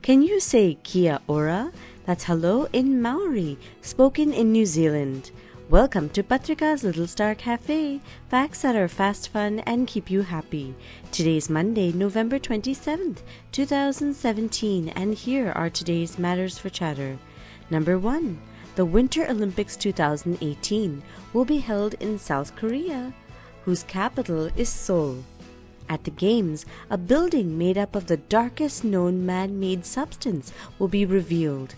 Can you say kia ora? That's hello in Maori, spoken in New Zealand. Welcome to Patrika's Little Star Cafe, facts that are fast, fun, and keep you happy. Today's Monday, November 27th, 2017, and here are today's matters for chatter. Number 1. The Winter Olympics 2018 will be held in South Korea, whose capital is Seoul. At the Games, a building made up of the darkest known man-made substance will be revealed.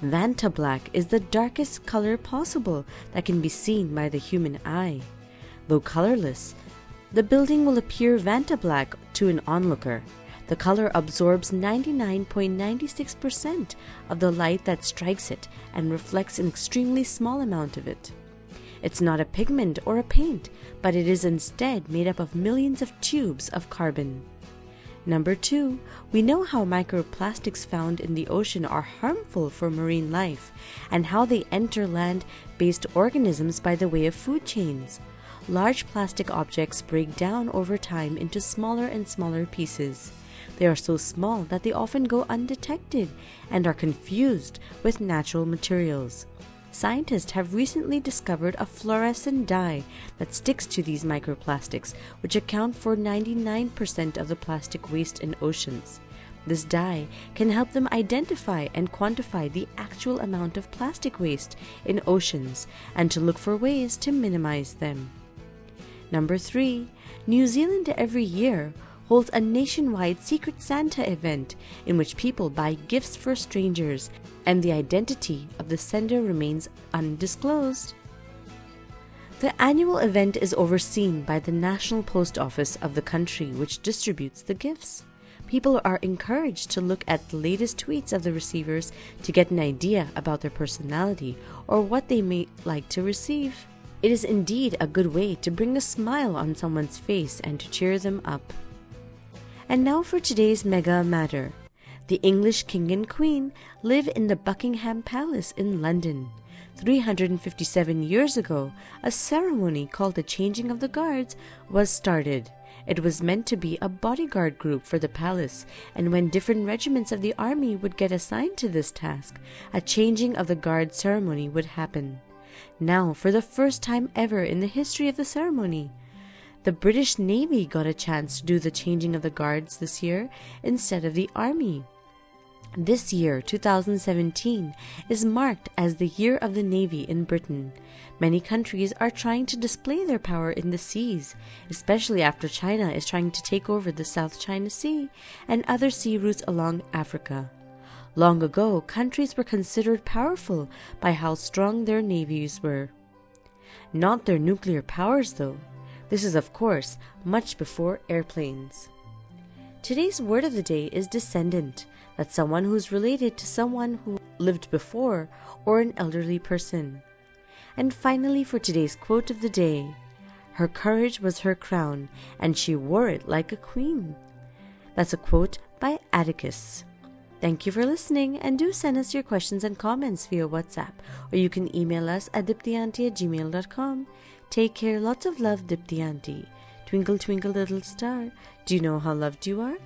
Vantablack is the darkest color possible that can be seen by the human eye. Though colorless, the building will appear Vantablack to an onlooker. The color absorbs 99.96% of the light that strikes it and reflects an extremely small amount of it. It's not a pigment or a paint, but it is instead made up of millions of tubes of carbon. Number 2, we know how microplastics found in the ocean are harmful for marine life and how they enter land-based organisms by the way of food chains. Large plastic objects break down over time into smaller and smaller pieces. They are so small that they often go undetected and are confused with natural materials. Scientists have recently discovered a fluorescent dye that sticks to these microplastics, which account for 99% of the plastic waste in oceans. This dye can help them identify and quantify the actual amount of plastic waste in oceans and to look for ways to minimize them. Number 3. New Zealand every year holds a nationwide Secret Santa event in which people buy gifts for strangers and the identity of the sender remains undisclosed. The annual event is overseen by the National Post Office of the country, which distributes the gifts. People are encouraged to look at the latest tweets of the receivers to get an idea about their personality or what they may like to receive. It is indeed a good way to bring a smile on someone's face and to cheer them up. And now for today's mega matter. The English king and queen live in the Buckingham Palace in London. 357 years ago, a ceremony called the Changing of the Guards was started. It was meant to be a bodyguard group for the palace, and when different regiments of the army would get assigned to this task, a changing of the guard ceremony would happen. Now, for the first time ever in the history of the ceremony, the British Navy got a chance to do the changing of the guards this year instead of the army. This year, 2017, is marked as the Year of the Navy in Britain. Many countries are trying to display their power in the seas, especially after China is trying to take over the South China Sea and other sea routes along Africa. Long ago, countries were considered powerful by how strong their navies were. Not their nuclear powers, though. This is, of course, much before airplanes. Today's word of the day is descendant. That's someone who's related to someone who lived before or an elderly person. And finally, for today's quote of the day, her courage was her crown, and she wore it like a queen. That's a quote by Atticus. Thank you for listening, and do send us your questions and comments via WhatsApp, or you can email us at diptyanti@gmail.com. Take care, lots of love, Dipti Auntie. Twinkle, twinkle, little star, do you know how loved you are?